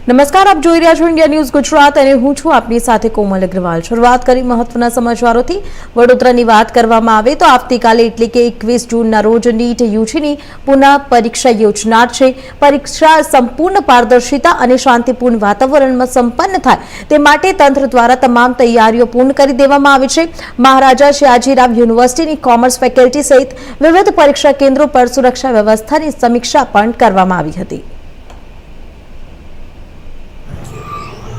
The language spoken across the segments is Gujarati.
નમસ્કાર, આપ જોઈ રહ્યા છો ઇન્ડિયા ન્યૂઝ ગુજરાત અને હું છું આપની સાથે કોમલ અગ્રવાલ। શરૂઆત કરી મહત્વના સમાચારોથી। વડોદરાની વાત કરવામાં આવે તો આવતીકાલે એટલે કે 21 જૂનના રોજ નીટ યુજીની પુનઃ પરીક્ષા યોજનાર છે। પરીક્ષા સંપૂર્ણ પારદર્શિતા અને શાંતિપૂર્ણ વાતાવરણમાં સંપન્ન થાય તે માટે તંત્ર દ્વારા તમામ તૈયારીઓ પૂર્ણ કરી દેવામાં આવી છે। મહારાજા સયાજીરાવ યુનિવર્સિટીની કોમર્સ ફેકલ્ટી સહિત વિવિધ પરીક્ષા કેન્દ્રો પર સુરક્ષા વ્યવસ્થાની સમીક્ષા પણ કરવામાં આવી હતી।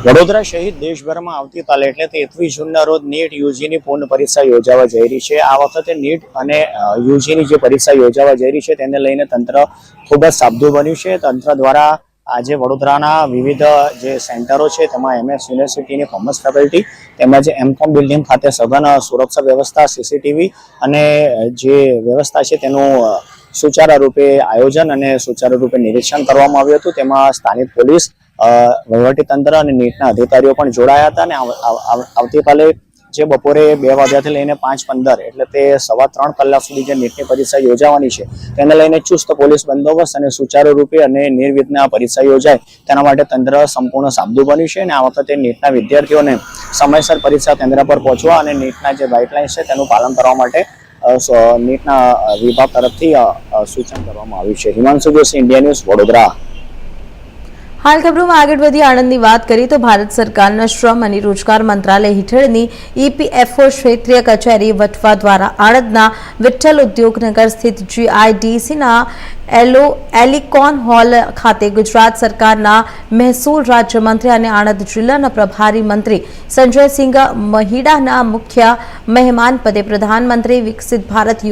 વડોદરા સહિત દેશભરમાં આવતીકાલે એટલે 23 જૂનના રોજ નીટ યુજીની પૂર્ણ પરીક્ષા યોજાવા જઈ રહી છે। આ વખતે નીટ અને યુજીની જે પરીક્ષા યોજાવા જઈ રહી છે તેને લઈને તંત્ર ખૂબ જ સાબદું બન્યું છે। તંત્ર દ્વારા આજે વડોદરાના વિવિધ જે સેન્ટરો છે તેમાં MS યુનિવર્સિટીની કોમર્સ ફેકલ્ટી તેમજ M.Com બિલ્ડિંગ ખાતે સઘન સુરક્ષા વ્યવસ્થા, CCTV અને જે વ્યવસ્થા છે તેનું સુચારા રૂપે આયોજન અને સુચારા રૂપે નિરીક્ષણ કરવામાં આવ્યું હતું। તેમાં સ્થાનિક પોલીસ, વહીવટીતંત્ર અને નીટના અધિકારીઓ પણ જોડાયા હતા। અને આવતીકાલે જે બપોરે 2 વાગ્યાથી લઈને 5:15 એટલે તે 3.25 કલાક સુધી જે નીટની પરીક્ષા યોજાવાની છે તેને લઈને ચુસ્ત પોલીસ બંદોબસ્ત અને સુચારુ રૂપે અને નિર્વિઘ્ન પરીક્ષા યોજાય તેના માટે તંત્ર સંપૂર્ણ સાબદું બન્યું છે। અને આ વખતે નીટના વિદ્યાર્થીઓને સમયસર પરીક્ષા કેન્દ્ર પર પહોંચવા અને નીટના જે ગાઈડલાઇન્સ છે તેનું પાલન કરવા માટે નીટના વિભાગ તરફથી સૂચન કરવામાં આવ્યું છે। Himanshu Joshi, India news, Vadodara. હાલ ખબરોમાં આગળ વધી આણંદની વાત કરીએ તો ભારત સરકારના શ્રમ અને રોજગાર મંત્રાલય હેઠળની EPFO ક્ષેત્રીય કચેરી વટવા દ્વારા આણંદના વિઠ્ઠલ ઉદ્યોગનગર સ્થિત GIDCના એલિકોન હોલ ખાતે ગુજરાત સરકારના મહેસૂલ રાજ્યમંત્રી અને આણંદ જિલ્લાના પ્રભારી મંત્રી સંજયસિંહ મહીડાના મુખ્ય મહેમાન પદે પ્રધાનમંત્રી વિકસિત ભારત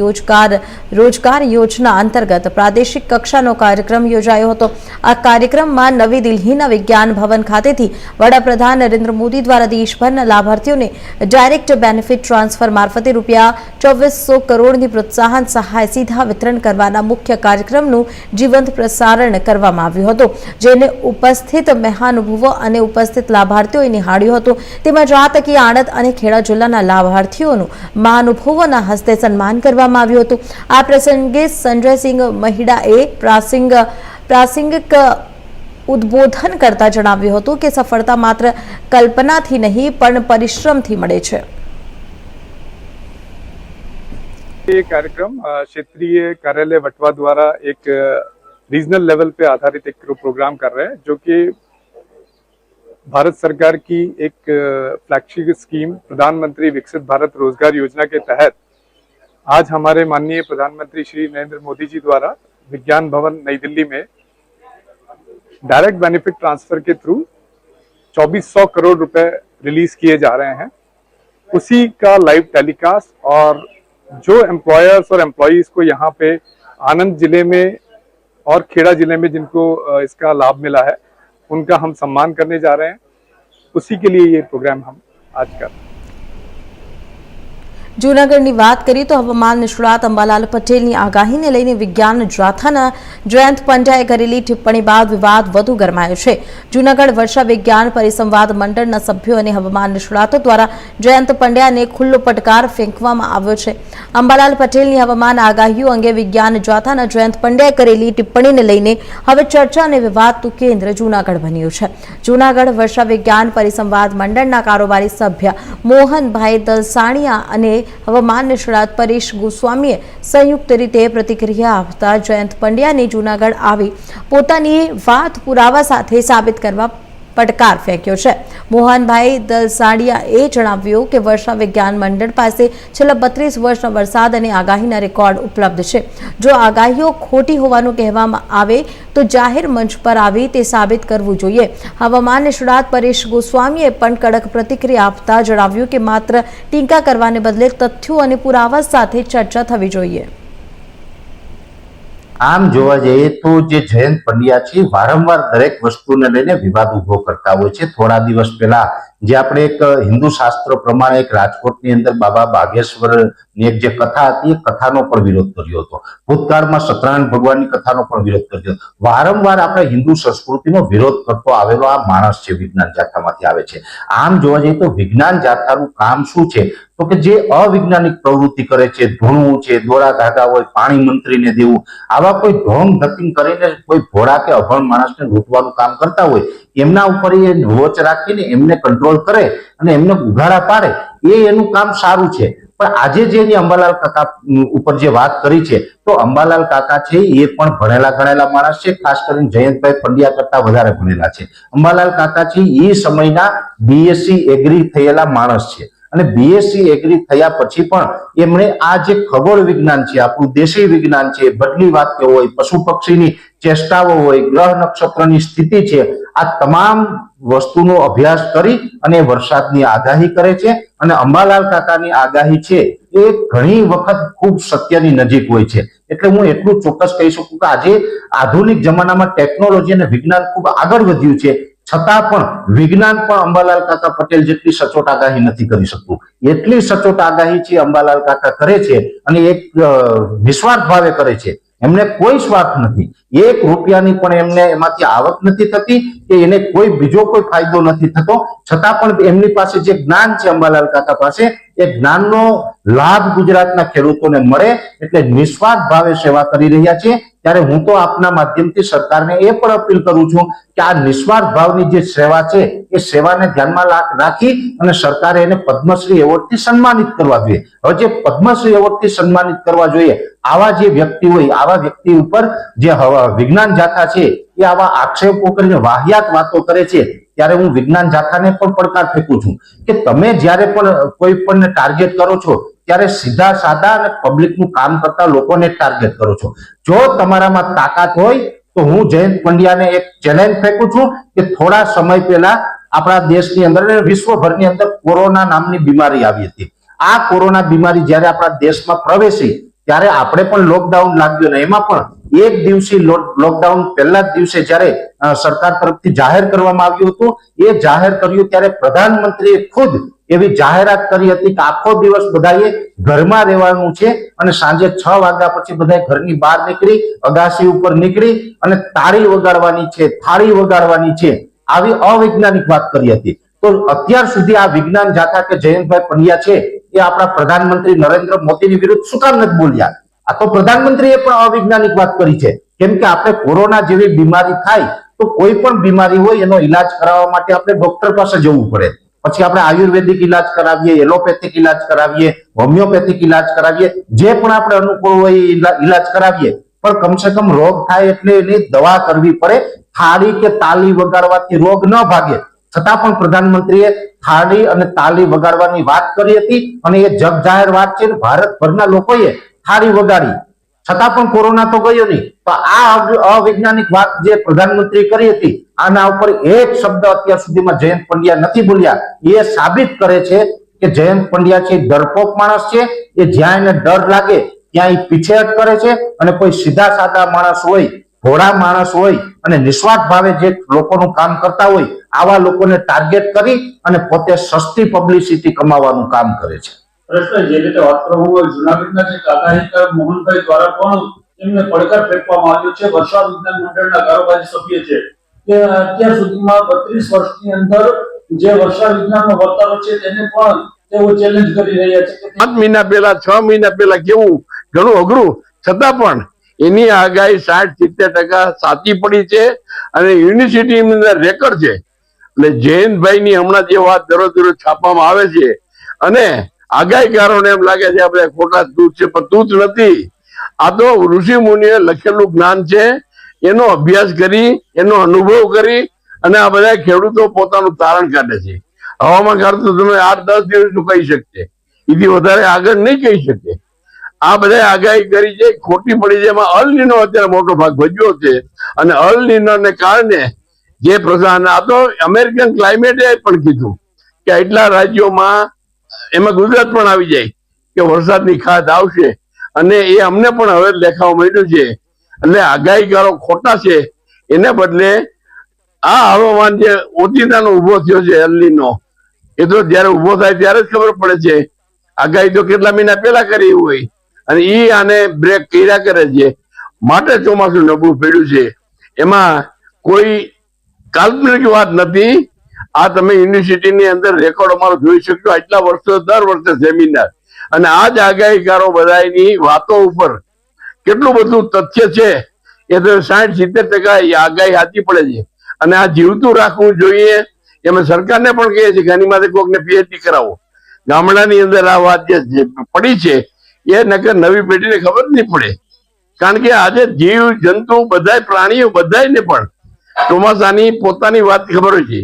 રોજગાર યોજના અંતર્ગત પ્રાદેશિક કક્ષાનો કાર્યક્રમ યોજાયો હતો। આ કાર્યક્રમમાં નવી દિલ્હીના વિજ્ઞાન ભવન ખાતેથી વડાપ્રધાન નરેન્દ્ર મોદી દ્વારા દેશભરના લાભાર્થીઓને ડાયરેક્ટ બેનિફિટ ટ્રાન્સફર મારફતે ₹2400 કરોડની પ્રોત્સાહન સહાય સીધા વિતરણ કરવાના મુખ્ય કાર્યક્રમ જીવંત પ્રસારણ કરવામાં આવ્યું હતું, જેને ઉપસ્થિત મહાનુભાવો અને ઉપસ્થિત લાભાર્થીઓએ નિહાળ્યું હતું। તેમજ આ તકે આણંદ અને ખેડા જિલ્લાના લાભાર્થીઓનું મહાનુભાવોના હસ્તે સન્માન કરવામાં આવ્યું હતું। આ પ્રસંગે સંજયસિંહ મહીડાએ પ્રાસંગિક ઉદ્બોધન કરતા જણાવ્યું હતું કે સફળતા માત્ર કલ્પનાથી નહીં પણ પરિશ્રમથી મળે છે। ये कार्यक्रम क्षेत्रीय कार्यालय वटवा द्वारा एक रीजनल लेवल पे आधारित एक प्रोग्राम कर रहे हैं, जो कि भारत सरकार की एक फ्लैगशिप स्कीम प्रधानमंत्री विकसित भारत रोजगार योजना के तहत आज हमारे माननीय प्रधानमंत्री श्री नरेंद्र मोदी जी द्वारा विज्ञान भवन नई दिल्ली में डायरेक्ट बेनिफिट ट्रांसफर के थ्रू 2400 करोड़ रुपए रिलीज किए जा रहे हैं। उसी का लाइव टेलीकास्ट और जो एम्प्लॉयर्स और एम्प्लॉयज को यहाँ पे आनंद जिले में और खेड़ा जिले में जिनको इसका लाभ मिला है उनका हम सम्मान करने जा रहे हैं। उसी के लिए ये प्रोग्राम हम आज कर रहे हैं। જૂનાગઢની વાત કરીએ તો હવામાન નિષ્ણાત અંબાલાલ પટેલની આગાહીને લઈને વિજ્ઞાન જાથાના જયંત પંડ્યાએ કરેલી ટિપ્પણી બાદ વિવાદ વધુ ગરમાયો છે। જૂનાગઢ વર્ષા વિજ્ઞાન પરિસંવાદ મંડળના સભ્યો અને હવામાન નિષ્ણાતો દ્વારા જયંત પંડ્યાને ખુલ્લો પડકાર ફેંકવામાં આવ્યો છે। અંબાલાલ પટેલની હવામાન આગાહીઓ અંગે વિજ્ઞાન જાથાના જયંત પંડ્યાએ કરેલી ટિપ્પણીને લઈને હવે ચર્ચા અને વિવાદનું કેન્દ્ર જૂનાગઢ બન્યું છે। જૂનાગઢ વર્ષા વિજ્ઞાન પરિસંવાદ મંડળના કારોબારી સભ્ય મોહનભાઈ દલસાણીયા અને હવામાન નિષ્ણાત પરેશ ગોસ્વામીએ સંયુક્ત રીતે પ્રતિક્રિયા આપતા જયંત પંડ્યાને જૂનાગઢ આવી પોતાની વાત પુરાવા સાથે સાબિત કરવા પડકાર ફેંક્યો છે। મોહનભાઈ દલસાણીયાએ જણાવ્યું કે વર્ષા વિજ્ઞાન મંડળ પાસે છેલ્લા 32 વર્ષના વરસાદ અને આગાહીના રેકોર્ડ ઉપલબ્ધ છે। જો આગાહીઓ ખોટી હોવાનું કહેવામાં આવે તો જાહેર મંચ પર આવી તે સાબિત કરવું જોઈએ। હવામાન નિષ્ણાત પરેશ ગોસ્વામીએ પણ કડક પ્રતિક્રિયા આપતા જણાવ્યું કે માત્ર ટીકા કરવાને બદલે તથ્યો અને પુરાવા સાથે ચર્ચા થવી જોઈએ। આમ જોવા જઈએ તો જે જયંત પંડ્યા છે વારંવાર દરેક વસ્તુને લઈને વિવાદ ઉભો કરતા હોય છે। થોડા દિવસ પહેલા જે આપણે એક હિન્દુ શાસ્ત્ર પ્રમાણે એક રાજકોટની અંદર બાબા બાગેશ્વરની એક જે કથા હતી એ કથાનો પણ વિરોધ કર્યો હતો। ભૂતકાળમાં સત્યનારાયણ ભગવાનની કથાનો પણ વિરોધ કર્યો। વારંવાર આપણે હિન્દુ સંસ્કૃતિનો વિરોધ કરતો આવેલો આ માણસ છે વિજ્ઞાન જાથામાંથી આવે છે। આમ જોવા જઈએ તો વિજ્ઞાન જાથાનું કામ શું છે તો કે જે અવૈજ્ઞાનિક પ્રવૃત્તિ કરે છે, ધૂણવું છે, દોરા ધાગા હોય, પાણી મંત્રીને દેવું, આવા કોઈ ઢોંગ ધતિંગ કરીને કોઈ ભોળા કે અભણ માણસને લૂંટવાનું કામ કરતા હોય, એમના ઉપર એ વોચ રાખીને એમને કંટ્રોલ કરે અને એમને ઉઘાડા પાડે, એ એનું કામ સારું છે. પણ આજે જે એની અંબાલાલ કાકા ઉપર જે વાત કરી છે, તો અંબાલાલ કાકા છે એ પણ ભણેલા ગણેલા માણસ છે, ખાસ કરીને જયંતભાઈ પંડ્યા કરતા વધારે ભણેલા છે. અંબાલાલ કાકા છે એ સમયના બીએસસી એગ્રી થયેલા માણસ છે અને બીએસસી એગ્રી થયા પછી પણ એમણે આ જે ખગોળ વિજ્ઞાન છે, આપણું દેશી વિજ્ઞાન છે, બદલી વાક્ય હોય, પશુ પક્ષીની ચેષ્ટાઓ હોય, ગ્રહ નક્ષત્રની સ્થિતિ છે, આ તમામ વસ્તુનો અભ્યાસ કરી અને વરસાદની આગાહી કરે છે. અને અંબાલાલ કાકાની આગાહી છે એ ઘણી વખત ખૂબ સત્યની નજીક હોય છે. એટલે હું એટલું ચોક્કસ કહી શકું કે આજે આધુનિક જમાનામાં ટેકનોલોજી અને વિજ્ઞાન ખૂબ આગળ વધ્યું છે, છતાં પણ વિજ્ઞાન પણ અંબાલાલ કાકા પટેલ જેટલી સચોટ આગાહી નથી કરી શકતું. એટલી સચોટ આગાહી છે અંબાલાલ કાકા કરે છે અને એક નિસ્વાર્થ ભાવે કરે છે. એમને કોઈ સ્વાર્થ નથી, 1 રૂપિયાની પણ એમને એમાંથી આવક નથી થતી કે એને કોઈ બીજો કોઈ ફાયદો નથી થતો, છતાં પણ એમની પાસે જે જ્ઞાન છે અંબાલાલ કાકા પાસે, એ જ્ઞાનનો લાભ ગુજરાતના ખેડૂતોને મળે એટલે નિસ્વાર્થ ભાવે સેવા કરી રહ્યા છે. ત્યારે હું તો આપના માધ્યમથી સરકારને એ પણ અપીલ કરું છું કે આ નિસ્વાર્થ ભાવની જે સેવા છે એ સેવાને ધ્યાનમાં રાખી અને સરકારે એને પદ્મશ્રી એવોર્ડથી સન્માનિત કરવા જોઈએ. હવે જે પદ્મશ્રી એવોર્ડથી સન્માનિત કરવા જોઈએ, આવા જે વ્યક્તિ હોય, આવા વ્યક્તિ ઉપર જે વિજ્ઞાન જાથા છે એ આવા આક્ષેપો કરીને વાહિયાત વાતો કરે છે, ત્યારે હું વિજ્ઞાન જાથાને પણ પડકાર ફેંકું છું કે તમે જ્યારે પણ કોઈ પણ ટાર્ગેટ કરો છો ત્યારે સીધા સાદા અને પબ્લિકનું કામ કરતા લોકોને ટાર્ગેટ કરો છો. જો તમારામાં તાકાત હોય તો હું જયંત પંડ્યાને એક ચેલેન્જ ફેંકું છું કે થોડા સમય પહેલા આપણા દેશની અંદર અને વિશ્વભરની અંદર કોરોના નામની બીમારી આવી હતી. આ કોરોના બીમારી જ્યારે આપણા દેશમાં પ્રવેશી ત્યારે આપણે પણ લોકડાઉન લાગ્યું ને એમાં પણ એક દિવસી લોકડાઉન પહેલા જ દિવસે જ્યારે સરકાર તરફથી જાહેર કરવામાં આવ્યું હતું, એ જાહેર કર્યું ત્યારે પ્રધાનમંત્રીએ ખુદ એવી જાહેરાત કરી હતી કે આખો દિવસ બધાએ ઘરમાં રહેવાનું છે અને સાંજે 6 વાગ્યા પછી બધા ઘરની બહાર નીકળી, અગાસી ઉપર નીકળી અને તાળી વગાડવાની છે, થાળી વગાડવાની છે, આવી અવૈજ્ઞાનિક વાત કરી હતી. તો અત્યાર સુધી આ વિજ્ઞાન જાથા કે જયંતભાઈ પંડ્યા છે એ આપણા પ્રધાનમંત્રી નરેન્દ્ર મોદીની વિરુદ્ધ શું કામ નથી બોલ્યા? આ તો પ્રધાનમંત્રીએ પણ અવૈજ્ઞાનિક વાત કરી છે. કેમ કે આપણે કોરોના જેવી બીમારી થાય તો કોઈ પણ બીમારી હોય એનો ઈલાજ કરાવવા માટે આપણે ડોક્ટર પાસે જવું પડે, પછી આપણે આયુર્વેદિક ઈલાજ કરાવીએ, એલોપેથિક ઈલાજ કરાવીએ, હોમિયોપેથિક ઈલાજ કરાવીએ, જે પણ આપણે અનુકૂળ હોય ઈલાજ કરાવીએ, પણ કમસે કમ રોગ થાય એટલે એની દવા કરવી પડે. થાળી કે તાલી વગાડવાથી રોગ ન ભાગે, છતાં પણ પ્રધાનમંત્રીએ થાળી અને તાલી વગાડવાની વાત કરી હતી અને એ જગ જાહેર વાત છે. ભારતભરના લોકોએ થાળી વગાડી, છતાં પણ કોરોના તો ગયો નહીં. તો આ અવૈજ્ઞાનિક વાત જે પ્રધાનમંત્રી કરી હતી, આના ઉપર એક શબ્દ અત્યાર સુધીમાં જયંત પંડ્યા નથી બોલ્યા. એ સાબિત કરે છે કે જયંત પંડ્યા છે ડરપોક માણસ છે. એ જ્યાં એને ડર લાગે ત્યાં એ પીછેહટ કરે છે અને કોઈ સીધા સાદા માણસ હોય, ભોળા માણસ હોય અને નિસ્વાર્થ ભાવે જે લોકોનું કામ કરતા હોય, આવા લોકોને ટાર્ગેટ કરી અને પોતે સસ્તી પબ્લિસિટી કમાવાનું કામ કરે છે. પ્રશ્ન જે રીતે વાત કરવામાં હોય, જુનાગઢના જે કાકાહિત મોહનભાઈ દ્વારા પણ એમને પડકાર ફેંકવામાં આવ્યો છે. વર્ષા વિજ્ઞાન મંડળના કારોબારી સભ્ય છે કે અત્યાર સુધીમાં 32 વર્ષની અંદર જે વર્ષા વિજ્ઞાનનો વર્તારો છે તેને પણ તેઓ ચેલેન્જ કરી રહ્યા છે કે 5 મહિના પહેલા 6 મહિના પહેલા કેવું ઘણું અઘરું, છતાં પણ એની આગાહી 60-70% સાચી પડી છે અને યુનિવર્સિટીની અંદર રેકોર્ડ છે. એટલે જયંતભાઈની હમણાં જે વાત દરરોજ છાપવામાં આવે છે અને આગાહીકારોને એમ લાગે છે આપણે ખોટા દૂત છે, પણ દૂત નથી. આ તો ઋષિ મુનિએ લખેલું જ્ઞાન છે, એનો અભ્યાસ કરી, એનો અનુભવ કરી અને આ બધા ખેડૂતો પોતાનું તારણ કાઢે છે. હવામાન ખાતું તો તમે 8-10 દિવસનું કહી શકશે, એથી વધારે આગળ નહીં કહી શકે. આ બધા આગાહી કરી છે, ખોટી પડી છે. એમાં અલ નીનો અત્યારે મોટો ભાગ ભજવ્યો છે અને અલ નીનોને કારણે જે પ્રસાર, આ તો અમેરિકન ક્લાઇમેટે પણ કીધું કે એટલા રાજ્યોમાં, એમાં ગુજરાત પણ આવી જાય કે વરસાદની ખાધ આવશે અને એ અમને પણ હવે દેખાવા મળ્યું છે. એટલે આગાહીકારો ખોટા છે, એને બદલે આ હવામાન જે ઓચિતાનો ઉભો થયો છે અલ નીનો, એ તો જયારે ઉભો થાય ત્યારે જ ખબર પડે છે. આગાહી તો કેટલા મહિના પહેલા કરી હોય અને ઈ આને બ્રેક કર્યા કરે છે. માટે ચોમાસું નબળું પડ્યું છે. એમાં કોઈ કાલ્પનિક વાત નથી આ તમે યુનિવર્સિટીની અંદર રેકોર્ડ અમારો જોઈ શકશો. આટલા વર્ષો દર વર્ષે સેમિનાર અને આ જ આગાહીકારો બધાની વાતો ઉપર કેટલું બધું તથ્ય છે એ તો 60-70% આગાહી સાચી પડે છે. અને આ જીવતું રાખવું જોઈએ. એમ સરકારને પણ કહે છે કે આની માટે કોઈકને પીએચડી કરાવો. ગામડાની અંદર આ વાત જે પડી છે એ નકર નવી પેઢીને ખબર નહીં પડે. કારણ કે આજે જીવ જંતુ બધા પ્રાણીઓ બધાને પણ ચોમાસાની પોતાની વાત ખબર હોય છે.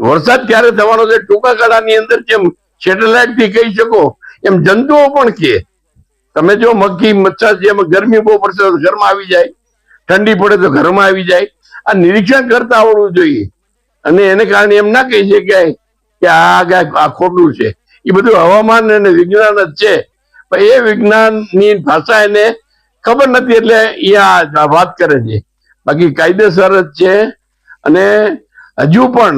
વરસાદ ક્યારે થવાનો છે ટૂંકા ગાળાની અંદર જેમ સેટેલાઇટ થી કહી શકો એમ જંતુઓ પણ કહે. તમે જો મક્ખી મચ્છર જેમ ગરમી બહુ પડશે તો ઘરમાં આવી જાય, ઠંડી પડે તો ઘરમાં આવી જાય. આ નિરીક્ષણ કરતા આવડવું જોઈએ. અને એને કારણે એમ ના કહી શકાય કે આ ખોટું છે. એ બધું હવામાન અને વિજ્ઞાન જ છે, પણ એ વિજ્ઞાનની ભાષા એને ખબર નથી એટલે એ આ વાત કરે છે. બાકી કાયદેસર જ છે. અને હજુ પણ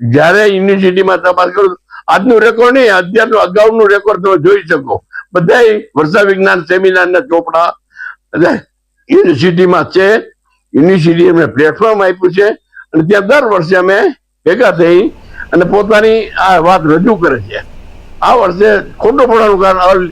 જયારે યુનિવર્સિટીમાં તપાસ કરું આજનું રેકોર્ડ નહીં, અત્યારનું અગાઉનું રેકોર્ડ તમે જોઈ શકો. બધા વર્ષા વિજ્ઞાન સેમિનારના ચોપડા યુનિવર્સિટીમાં છે. યુનિવર્સિટી એમને પ્લેટફોર્મ આપ્યું છે અને ત્યાં દર વર્ષે અમે ભેગા થઈ અને પોતાની આ વાત રજૂ કરે છે. આ વર્ષે ખોટો પડવાનું કારણ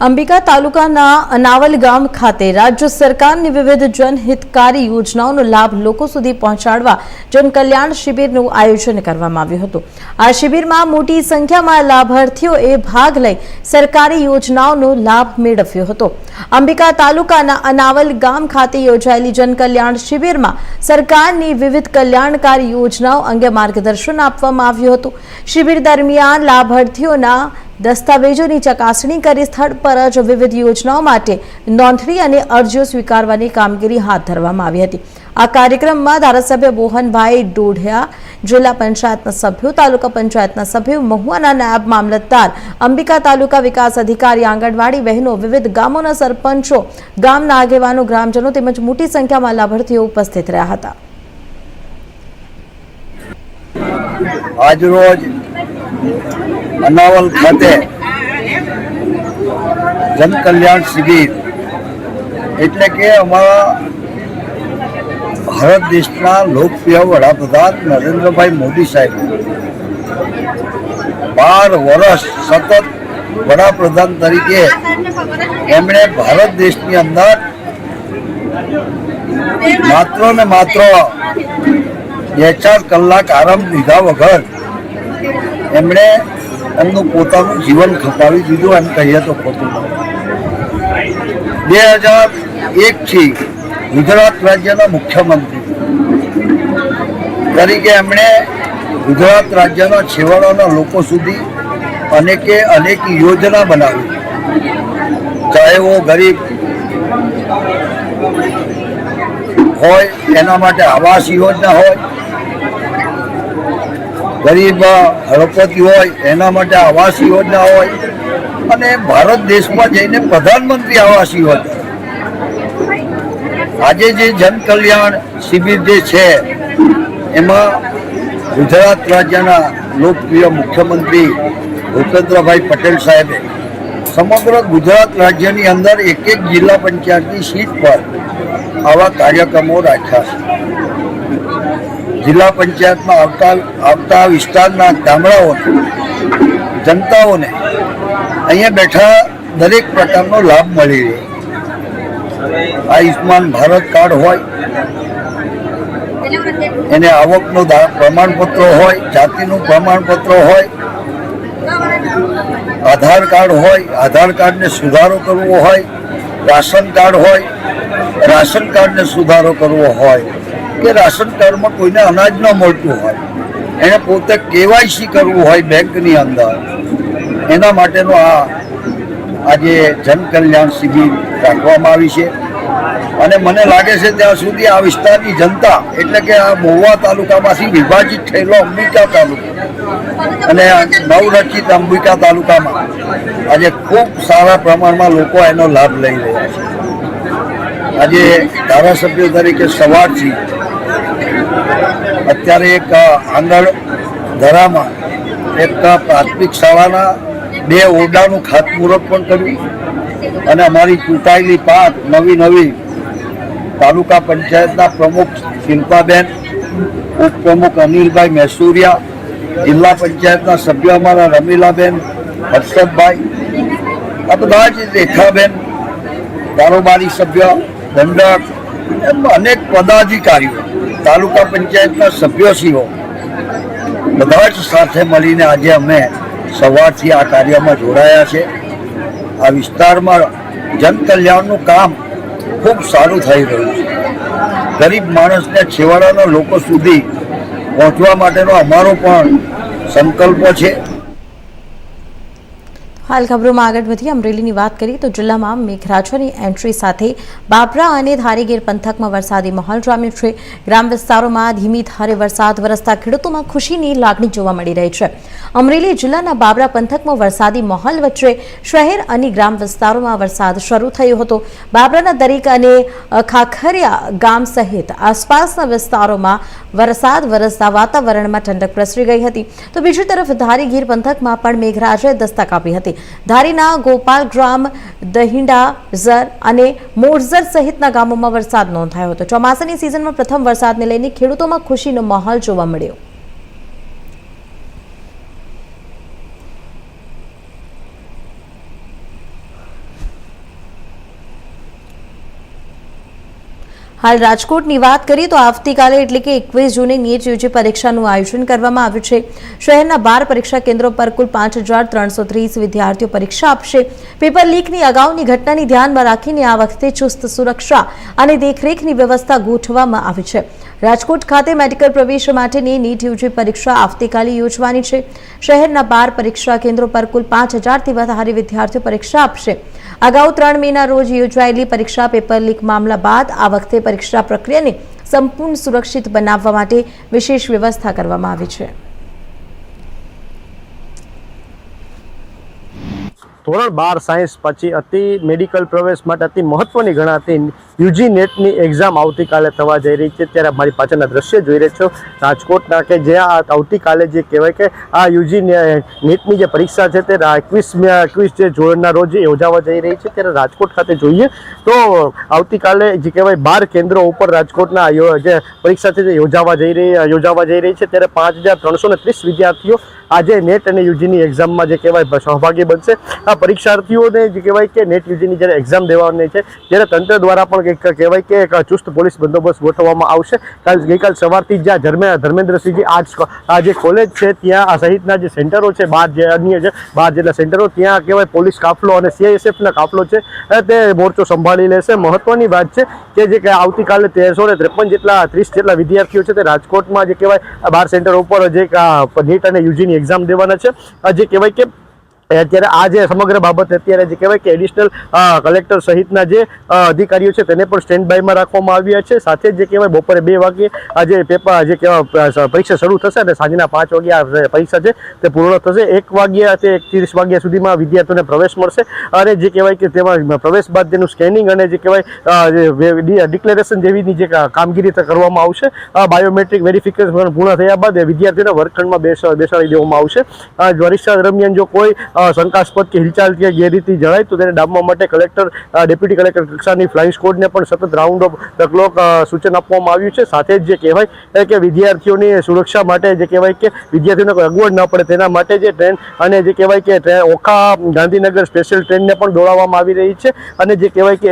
અંબિકા તાલુકાના અનાવલ ગામ ખાતે રાજ્ય સરકારની વિવિધ જનહિતકારી યોજનાઓનો લાભ લોકો સુધી પહોંચાડવા જનકલ્યાણ શિબિરનું આયોજન કરવામાં આવ્યું હતું. આ શિબિરમાં મોટી સંખ્યામાં લાભાર્થીઓએ ભાગ લઈ સરકારી યોજનાઓનો લાભ મેળવ્યો હતો. અંબિકા તાલુકાના અનાવલ ગામ ખાતે યોજાયેલી જનકલ્યાણ શિબિરમાં સરકારની વિવિધ કલ્યાણકારી યોજનાઓ અંગે માર્ગદર્શન આપવામાં આવ્યું હતું. શિબિર દરમિયાન લાભાર્થીઓના દસ્તાવેજોની ચકાસણી કરી સ્થળ પર જ વિવિધ યોજનાઓ માટે નોંધણી અને અરજીઓ સ્વીકારવાની કામગીરી હાથ ધરવામાં આવી હતી. આ કાર્યક્રમમાં ધારાસભ્ય મોહનભાઈ ડોઢિયા, જિલ્લા પંચાયતના સભ્યો, તાલુકા પંચાયતના સભ્યો, મહુવાના નાયબ મામલતદાર, અંબિકા તાલુકા વિકાસ અધિકારી, આંગણવાડી બહેનો, વિવિધ ગામોના સરપંચો, ગામના આગેવાનો, ગ્રામજનો તેમજ મોટી સંખ્યામાં લાભાર્થીઓ ઉપસ્થિત રહ્યા હતા. આજરોજ અનાવલ ખાતે જનકલ્યાણ શિબિર એટલે કે અમારા ભારત દેશના લોકપ્રિય વડાપ્રધાન નરેન્દ્રભાઈ મોદી સાહેબ 12 વર્ષ સતત વડાપ્રધાન તરીકે એમણે ભારત દેશની અંદર માત્ર ને માત્ર 2-4 કલાક આરામ લીધા વગર એમણે એમનું પોતાનું જીવન ખપાવી દીધું એમ કહીએ તો ખોટું. 2001થી ગુજરાત રાજ્યના મુખ્યમંત્રી તરીકે એમણે ગુજરાત રાજ્યના છેવાડાના લોકો સુધી અનેક યોજના બનાવી. ચાહે વો ગરીબ હોય એના માટે આવાસ યોજના હોય, ગરીબ હળપતિ હોય એના માટે આવાસ યોજના હોય, અને ભારત દેશમાં જઈને પ્રધાનમંત્રી આવાસ યોજના. આજે જે જનકલ્યાણ શિબિર જે છે એમાં ગુજરાત રાજ્યના લોકપ્રિય મુખ્યમંત્રી ભૂપેન્દ્રભાઈ પટેલ સાહેબે સમગ્ર ગુજરાત રાજ્યની અંદર એક જિલ્લા પંચાયતની સીટ પર આવા કાર્યક્રમો રાખ્યા છે. જિલ્લા પંચાયતમાં આવતા વિસ્તારના ગામડાઓને જનતાઓને અહીંયા બેઠા દરેક પ્રકારનો લાભ મળી રહે. આયુષ્માન ભારત કાર્ડ હોય, એને આવકનું પ્રમાણપત્ર હોય, જાતિનું પ્રમાણપત્ર હોય, આધાર કાર્ડ હોય, આધાર કાર્ડને સુધારો કરવો હોય, રાશન કાર્ડ હોય, રાશન કાર્ડને સુધારો કરવો હોય, કે રાશન કાર્ડમાં કોઈને અનાજ ન મળતું હોય, એને પોતે કેવાયસી કરવું હોય બેંકની અંદર, એના માટેનો આજે જનકલ્યાણ શિબિર રાખવામાં આવી છે. અને મને લાગે છે ત્યાં સુધી આ વિસ્તારની જનતા એટલે કે આ મહુવા તાલુકામાંથી વિભાજિત થયેલો અંબિકા તાલુકો અને નવરચિત અંબિકા તાલુકામાં આજે ખૂબ સારા પ્રમાણમાં લોકો એનો લાભ લઈ રહ્યા છે. આજે ધારાસભ્ય તરીકે સવારથી અત્યારે એક આંગણધરામાં એક પ્રાથમિક શાળાના 2 ઓરડાનું ખાતમુહૂર્ત પણ કર્યું અને અમારી ચૂંટાયેલી નવી તાલુકા પંચાયતના પ્રમુખ શિલ્પાબેન ઉપપ્રમુખ અનિલભાઈ મહેસુરિયા, જિલ્લા પંચાયતના સભ્ય અમારા રમીલાબેન, હર્ષદભાઈ, આ બધા જ રેખાબેન, કારોબારી સભ્ય, દંડક, એમ અનેક પદાધિકારીઓ, તાલુકા પંચાયતના સભ્યશ્રીઓ બધા જ સાથે મળીને આજે અમે સવારથી આ કાર્યમાં જોડાયા છે. આ વિસ્તારમાં જનકલ્યાણનું કામ ખૂબ સારું થઈ રહ્યું છે. ગરીબ માણસને, છેવાડાના લોકો સુધી પહોંચવા માટેનો અમારો પણ સંકલ્પ છે. હાલ ખબરોમાં આગળ વધી અમરેલીની વાત કરીએ તો જિલ્લામાં મેઘરાજાની એન્ટ્રી સાથે બાબરા અને ધારીગીર પંથકમાં વરસાદી માહોલ જામ્યો છે. ગ્રામ વિસ્તારોમાં ધીમી ધારે વરસાદ વરસતા ખેડૂતોમાં ખુશીની લાગણી જોવા મળી રહી છે. અમરેલી જિલ્લાના બાબરા પંથકમાં વરસાદી માહોલ વચ્ચે શહેર અને ગ્રામ વિસ્તારોમાં વરસાદ શરૂ થયો હતો. બાબરાના દરેક અને ખાખરિયા ગામ સહિત આસપાસના વિસ્તારોમાં વરસાદ વરસતા વાતાવરણમાં ઠંડક પ્રસરી ગઈ હતી. તો બીજી તરફ ધારીગીર પંથકમાં પણ મેઘરાજાએ દસ્તક આપી હતી. ધારીના ગોપાલગ્રામ, દહિંડા, ઝર અને મોરઝર સહિતના ગામોમાં વરસાદ નોંધાયો હતો. ચોમાસાની સિઝનમાં પ્રથમ વરસાદને લઈને ખેડૂતોમાં ખુશીનો માહોલ જોવા મળ્યો. હાલ રાજકોટની વાત કરીએ તો આવતીકાલે એટલે કે 21 જૂને નીટ યુજી પરીક્ષાનું આયોજન કરવામાં આવ્યું છે. શહેરના 12 પરીક્ષા કેન્દ્રો પર કુલ 5330 વિદ્યાર્થીઓ પરીક્ષા આપશે. પેપર લીકની અગાઉની ઘટનાને ધ્યાનમાં રાખીને આ વખતે ચુસ્ત સુરક્ષા અને દેખરેખની વ્યવસ્થા ગોઠવવામાં આવી છે. રાજકોટ ખાતે મેડિકલ પ્રવેશ માટેની નીટ યુજી પરીક્ષા આવતીકાલે યોજવાની છે. શહેરના 12 પરીક્ષા કેન્દ્રો પર કુલ 5000થી વધારે વિદ્યાર્થીઓ પરીક્ષા આપશે. અગાઉ 3 મેના રોજ યોજાયેલી પરીક્ષા પેપર લીક મામલા બાદ આ વખતે પરીક્ષા પ્રક્રિયાને સંપૂર્ણ સુરક્ષિત બનાવવા માટે વિશેષ વ્યવસ્થા કરવામાં આવી છે. ધોરણ 12 સાયન્સ પછી અતિ મેડિકલ પ્રવેશ માટે અતિ મહત્વની ગણાતી યુજી નેટની એક્ઝામ આવતીકાલે થવા જઈ રહી છે. ત્યારે મારી પાછળના દ્રશ્ય જોઈ રહ્યા છો રાજકોટના, કે જ્યાં આવતીકાલે જે કહેવાય કે આ યુજી નેટની જે પરીક્ષા છે તે 21 જે જૂનના રોજ યોજાવા જઈ રહી છે. ત્યારે રાજકોટ ખાતે જોઈએ તો આવતીકાલે જે કહેવાય 12 કેન્દ્રો ઉપર રાજકોટના જે પરીક્ષા છે તે યોજાવા જઈ રહી છે. ત્યારે 5330 વિદ્યાર્થીઓ આજે નેટ અને યુજીની એક્ઝામમાં જે કહેવાય સહભાગી બનશે. આ પરીક્ષાર્થીઓને જે કહેવાય કે નેટ યુજીની જ્યારે એક્ઝામ દેવાની છે ત્યારે તંત્ર દ્વારા પણ કહેવાય કે એક ચુસ્ત પોલીસ બંદોબસ્ત ગોઠવવામાં આવશે. ગઈકાલ સવારથી જ્યાં ધર્મેન્દ્રસિંહજી આ જે કોલેજ છે ત્યાં આ સહિતના જે સેન્ટરો છે, 12 જેટલા સેન્ટરો, ત્યાં કહેવાય પોલીસ કાફલો અને CISFના કાફલો છે તે મોરચો સંભાળી લેશે. મહત્વની વાત છે કે જે આવતીકાલે 1353 જેટલા વિદ્યાર્થીઓ છે તે રાજકોટમાં જે કહેવાય 12 સેન્ટર ઉપર જે નીટ અને યુજીની એક્ઝામ દેવાના છે. જે કહેવાય કે અત્યારે આ જે સમગ્ર બાબત અત્યારે જે કહેવાય કે એડિશનલ કલેક્ટર સહિતના જે અધિકારીઓ છે તેને પણ સ્ટેન્ડ બાયમાં રાખવામાં આવ્યા છે. સાથે જે કહેવાય બપોરે 2 વાગ્યે આ જે પેપર જે કહેવાય પરીક્ષા શરૂ થશે અને સાંજના 5 વાગ્યે આ પરીક્ષા છે તે પૂર્ણ થશે. 1 વાગ્યા તે 1:30 વાગ્યા સુધીમાં વિદ્યાર્થીઓને પ્રવેશ મળશે અને જે કહેવાય કે તેમાં પ્રવેશ બાદ તેનું સ્કેનિંગ અને જે કહેવાય ડિક્લેરેશન જેવીની જે કામગીરી કરવામાં આવશે. બાયોમેટ્રિક વેરિફિકેશન પૂર્ણ થયા બાદ વિદ્યાર્થીઓને વર્ગખંડમાં બેસાડી દેવામાં આવશે. પરીક્ષા દરમિયાન જો કોઈ શંકાસ્પદ કે હિલચાલ કે ગેરરીતિ જણાય તો તેને ડામવા માટે કલેક્ટર, ડેપ્યુટી કલેક્ટર કક્ષાની ફ્લાઇંગ સ્કોડને પણ સતત રાઉન્ડ ઓફ ધ ક્લોક સૂચન આપવામાં આવ્યું છે. સાથે જ જે કહેવાય કે વિદ્યાર્થીઓની સુરક્ષા માટે જે કહેવાય કે વિદ્યાર્થીઓને કોઈ અગવડ ન પડે તેના માટે જે ટ્રેન અને જે કહેવાય કે ઓખા ગાંધીનગર સ્પેશિયલ ટ્રેનને પણ દોડાવવામાં આવી રહી છે. અને જે કહેવાય કે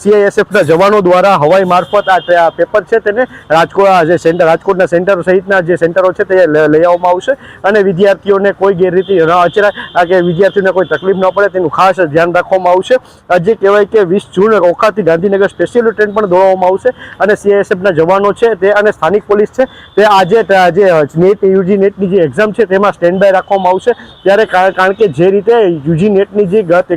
CISFના જવાનો દ્વારા હવાઈ મારફત આ પેપર છે તેને રાજકોટના સેન્ટર સહિતના જે સેન્ટરો છે તે લઈ આવવામાં આવશે અને વિદ્યાર્થીઓને કોઈ ગેરરીતિ ન અચરાય કે વિદ્યાર્થીઓને કોઈ તકલીફ ન પડે તેનું ખાસ ધ્યાન રાખવામાં આવશે. જે કહેવાય કે 20 જૂન ઓખાથી ગાંધીનગર સ્પેશિયલ ટ્રેન પણ દોડાવવામાં આવશે અને CISFના જવાનો છે તે અને સ્થાનિક પોલીસ છે તે આજે નેટ યુજી નેટની જે એક્ઝામ છે તેમાં સ્ટેન્ડ બાય રાખવામાં આવશે. ત્યારે કારણ કે જે રીતે યુજી નેટની જે ગત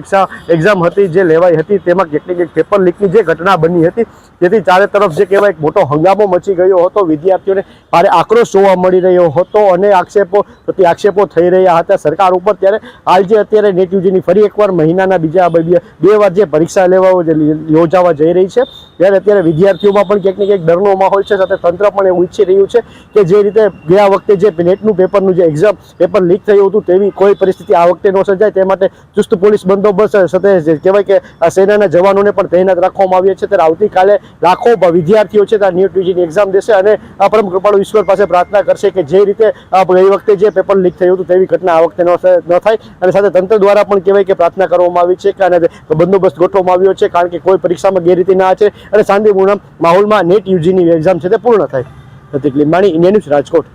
એક્ઝામ હતી જે લેવાઈ હતી તેમાં કેટલીક પેપર લીકની જે ઘટના બની હતી જેથી ચારે તરફ જે કહેવાય મોટો હંગામો મચી ગયો હતો. વિદ્યાર્થીઓને ભારે આક્રોશ જોવા મળી રહ્યો હતો અને આક્ષેપો થઈ રહ્યા હતા સરકાર ઉપર. ત્યારે હાલ જે અત્યારે નેટ યુજીની ફરી એકવાર મહિનાના બીજા બે વાર જે પરીક્ષા યોજાવા જઈ રહી છે, ત્યારે અત્યારે વિદ્યાર્થીઓમાં પણ ક્યાંક ને ક્યાંક ડરનો માહોલ છે, સાથે તંત્ર પણ એવું ઈચ્છી રહ્યું છે કે જે રીતે ગયા વખતે જે નેટનું પેપરનું જે એક્ઝામ પેપર લીક થયું હતું તેવી કોઈ પરિસ્થિતિ આ વખતે ન સર્જાય તે માટે ચુસ્ત પોલીસ બંદોબસ્ત સાથે કહેવાય કે સેનાના જવાનોને પણ તૈનાત રાખવામાં આવ્યા છે। ત્યારે આવતીકાલે લાખો વિદ્યાર્થીઓ છે ત્યાં નેટ યુજીની એક્ઝામ દેશે અને પરમ કૃપાળુ ઈશ્વર પાસે પ્રાર્થના કરશે કે જે રીતે ગઈ વખતે જે પેપર લીક થયું હતું તેવી ઘટના આ વખતે ન થાય, અને સાથે તંત્ર દ્વારા પણ કહેવાય કે પ્રાર્થના કરવામાં આવી છે અને બંદોબસ્ત ગોઠવવામાં આવ્યો છે, કારણ કે કોઈ પરીક્ષામાં ગેરરીતિ ના છે અને શાંતિપૂર્ણ માહોલમાં નેટ યુજીની એક્ઝામ છે તે પૂર્ણ થાય। પ્રતિક લીંબાણી, ઇન્ડિયા ન્યૂઝ, રાજકોટ।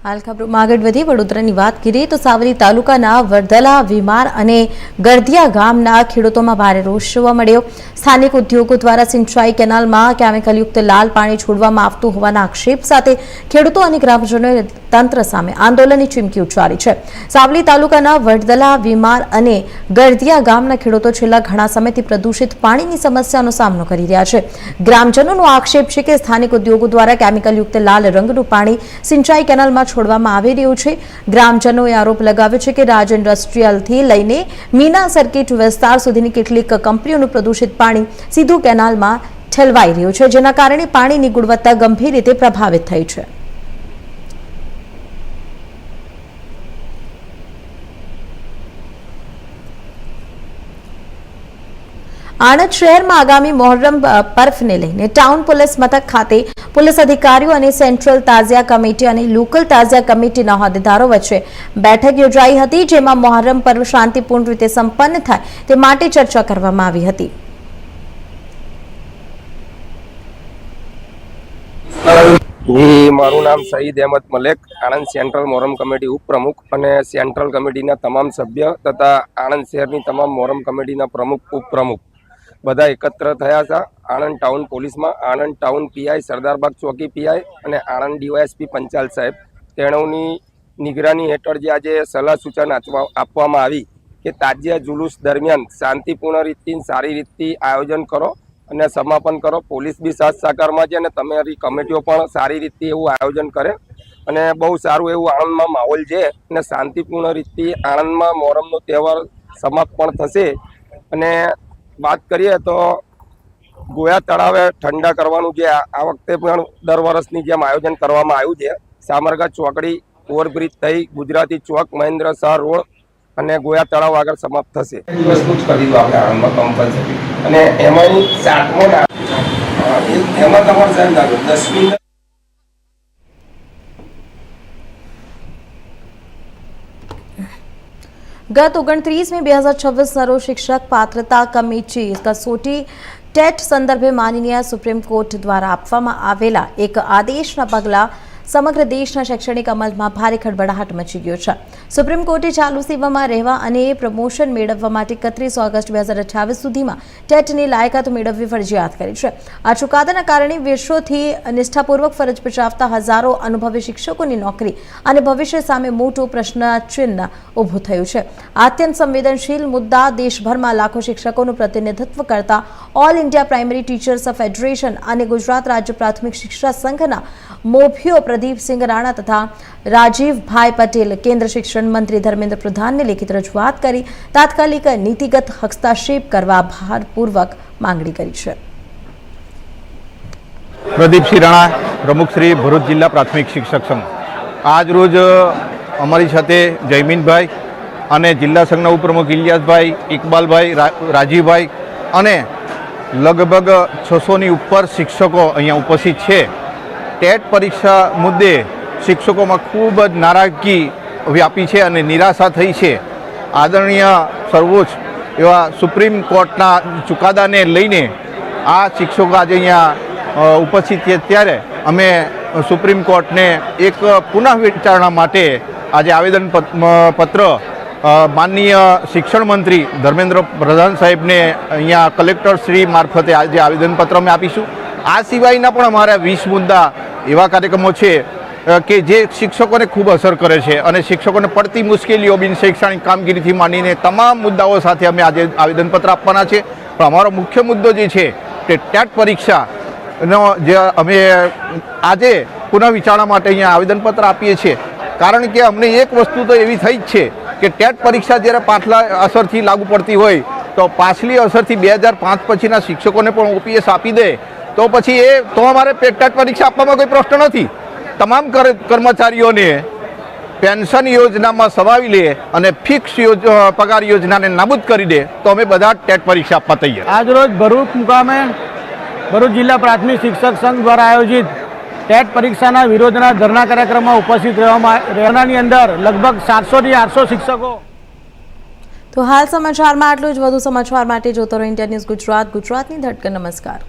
હાલ ખબરોમાં આગળ વધી વડોદરાની વાત કરીએ તો સાવલી તાલુકાના વરદલા, વિમાર અને ગરદિયા ગામના ખેડૂતોમાં ભારે રોષ જોવા મળ્યો। સ્થાનિક ઉદ્યોગો દ્વારા સિંચાઈ કેનાલમાં કેમિકલયુક્ત લાલ પાણી છોડવામાં આવતું હોવાના આક્ષેપ સાથે ખેડૂતો અને ગ્રામજનોએ તંત્ર સામે આંદોલનની ચીમકી ઉચ્ચારી છે। સાવલી તાલુકાના વડદલા, વિમાર અને ગરદિયા ગામના ખેડૂતો છેલ્લા ઘણા સમયથી પ્રદૂષિત પાણીની સમસ્યાનો સામનો કરી રહ્યા છે। ગ્રામજનોનો આક્ષેપ છે કે સ્થાનિક ઉદ્યોગો દ્વારા કેમિકલયુક્ત લાલ રંગનું પાણી સિંચાઈ કેનાલમાં છોડવામાં આવી રહ્યું છે। ગ્રામજનોએ આરોપ લગાવ્યો છે કે રાજ ઇન્ડસ્ટ્રીયલથી લઈને મીના સર્કિટ વિસ્તાર સુધીની કેટલીક કંપનીઓનું પ્રદૂષિત પાણી સીધું કેનાલમાં ઠલવાઈ રહ્યું છે, જેના કારણે પાણીની ગુણવત્તા ગંભીર રીતે પ્રભાવિત થઈ છે। આણંદ શહેરમાં આગામી મોહર્રમ પર્વને લઈને ટાઉન પોલીસ મથક ખાતે પોલીસ અધિકારીઓ અને સેન્ટ્રલ તાઝિયા કમિટી અને લોકલ તાઝિયા કમિટીના હોદ્દેદારો વચ્ચે બેઠક યોજાઈ હતી, જેમાં મોહર્રમ પર્વ શાંતિપૂર્ણ રીતે સંપન્ન થાય તે માટે ચર્ચા કરવામાં આવી હતી। જી, મારું નામ સઈદ અહેમદ મલેક, આણંદ સેન્ટ્રલ મોહરમ કમિટી ઉપપ્રમુખ અને સેન્ટ્રલ કમિટીના તમામ સભ્ય તથા આણંદ શહેરની તમામ મોહરમ કમિટીના પ્રમુખ ઉપપ્રમુખ બધા એકત્ર થયા હતા। આણંદ ટાઉન પોલીસમાં આણંદ ટાઉન પીઆઈ, સરદારબાગ ચોકી પીઆઈ અને આણંદ ડીવાયએસપી પંચાલ સાહેબ તેણોની નિગરાની હેઠળ જે આજે સલાહ સૂચન આપવામાં આવી કે તાજિયા જુલુસ દરમિયાન શાંતિપૂર્ણ રીતથી સારી રીતથી આયોજન કરો અને સમાપન કરો। પોલીસ બી સાથ સહકારમાં છે અને તમારી કમિટીઓ પણ સારી રીતે એવું આયોજન કરે અને બહુ સારું એવું આણંદમાં માહોલ છે અને શાંતિપૂર્ણ રીતથી આણંદમાં મોહરમનો તહેવાર સમાપ્ત પણ થશે। અને વાત કરીએ તો ગોયા તળાવે ઠંડા કરવાનું જે આ વખતે પણ દર વર્ષની જેમ આયોજન કરવામાં આવ્યું છે। સામરગા ચોકડી, ઓવરબ્રિજ થઈ ગુજરાતી ચોક, મહેન્દ્ર શાહ રોડ અને ગોયા તળાવ આગળ સમાપ્ત થશે। વસ્તુ જ કરી દો આપણે આણંદમાં કમ્પલસરી, અને એમાં એમાં તમારે સાહેબ 10મી ગત 29 મે 2026 રોજ શિક્ષક પાત્રતા કમિટી કસોટી ટેટ સંદર્ભે માનનીય સુપ્રીમ કોર્ટ દ્વારા આપવામાં આવેલા એક આદેશના પગલા સમગ્ર દેશના શૈક્ષણિક અમલમાં ભારે ખળબળાટ મચી ગયો છે। સુપ્રીમ કોર્ટે ચાલુ સેવામાં રહેવા અને પ્રમોશન મેળવવા માટે 31 ઓગસ્ટ 2028 સુધીમાં ટેટની લાયકાત મેળવવી ફરજિયાત કરી છે। આ ચુકાદાના કારણે વર્ષોથી નિષ્ઠાપૂર્વક ફરજ બજાવતા હજારો અનુભવી શિક્ષકોની નોકરી અને ભવિષ્ય સામે મોટું પ્રશ્નચિહ્ન ઊભું થયું છે। અત્યંત સંવેદનશીલ મુદ્દા દેશભરમાં લાખો શિક્ષકોનું પ્રતિનિધિત્વ કરતા all India primary teachers federation અને ગુજરાત રાજ્ય પ્રાથમિક શિક્ષા સંઘના મોભીઓ પ્રદીપસિંહ રાણા તથા રાજીવભાઈ પટેલ કેન્દ્ર શિક્ષણ મંત્રી ધર્મેન્દ્ર પ્રધાનને લેખિત રજૂઆત કરી તાત્કાલિક નીતિગત હસ્તક્ષેપ કરવા ભારપૂર્વક માંગણી કરી છે। પ્રદીપસિંહ રાણા, પ્રમુખ શ્રી ભરૂચ જિલ્લા પ્રાથમિક શિક્ષક સંઘ। આજ રોજ અમારી સાથે જયમીનભાઈ અને જિલ્લા સંઘના ઉપપ્રમુખ ઇલિયાસભાઈ, ઇકબાલભાઈ, રાજીવભાઈ અને લગભગ 600ની ઉપર શિક્ષકો અહીંયા ઉપસ્થિત છે। ટેટ પરીક્ષા મુદ્દે શિક્ષકોમાં ખૂબ જ નારાજગી વ્યાપી છે અને નિરાશા થઈ છે। આદરણીય સર્વોચ્ચ એવા સુપ્રીમ કોર્ટના ચુકાદાને લઈને આ શિક્ષકો આજે અહીંયા ઉપસ્થિત છે, ત્યારે અમે સુપ્રીમ કોર્ટને એક પુનઃ વિચારણા માટે આજે આવેદન પત્ર માનનીય શિક્ષણ મંત્રી ધર્મેન્દ્ર પ્રધાન સાહેબને અહીંયા કલેક્ટર શ્રી મારફતે આજે આવેદનપત્ર અમે આપીશું। આ સિવાયના પણ અમારા 20 મુદ્દા એવા કાર્યક્રમો છે કે જે શિક્ષકોને ખૂબ અસર કરે છે અને શિક્ષકોને પડતી મુશ્કેલીઓ બિન શૈક્ષણિક કામગીરીથી માંડીને તમામ મુદ્દાઓ સાથે અમે આજે આવેદનપત્ર આપવાના છે। પણ અમારો મુખ્ય મુદ્દો જે છે તે ટેટ પરીક્ષાનો જે અમે આજે પુનઃ વિચારણા માટે અહીંયા આવેદનપત્ર આપીએ છીએ કારણ કે અમને એક વસ્તુ તો એવી થઈ જ છે કે ટેટ પરીક્ષા જ્યારે પાછલા અસરથી લાગુ પડતી હોય તો પાછલી અસરથી 2005 પછીના શિક્ષકોને પણ ઓપીએસ આપી દે તો પછી અમારે ટેટ પરીક્ષા આપવામાં કોઈ પ્રશ્ન નથી. તમામ કર્મચારીઓને પેન્શન યોજનામાં સમાવી લે અને ફિક્સ પગાર યોજનાને નાબૂદ કરી દે તો અમે બધા ટેટ પરીક્ષા આપવા તૈયાર. આજરોજ ભરૂચ મુકામે ભરૂચ જિલ્લા પ્રાથમિક શિક્ષક સંઘ દ્વારા આયોજિત ટેટ પરીક્ષાના વિરોધના ધરણા કાર્યક્રમમાં ઉપસ્થિત રહેવાની અંદર લગભગ 700 થી 800 શિક્ષકો. તો હાલ સમાચારમાં આટલું જ. વધુ સમાચાર માટે જોતો રહો ઇન્ડિયા ન્યૂઝ ગુજરાત, ગુજરાતની ધડકન. નમસ્કાર.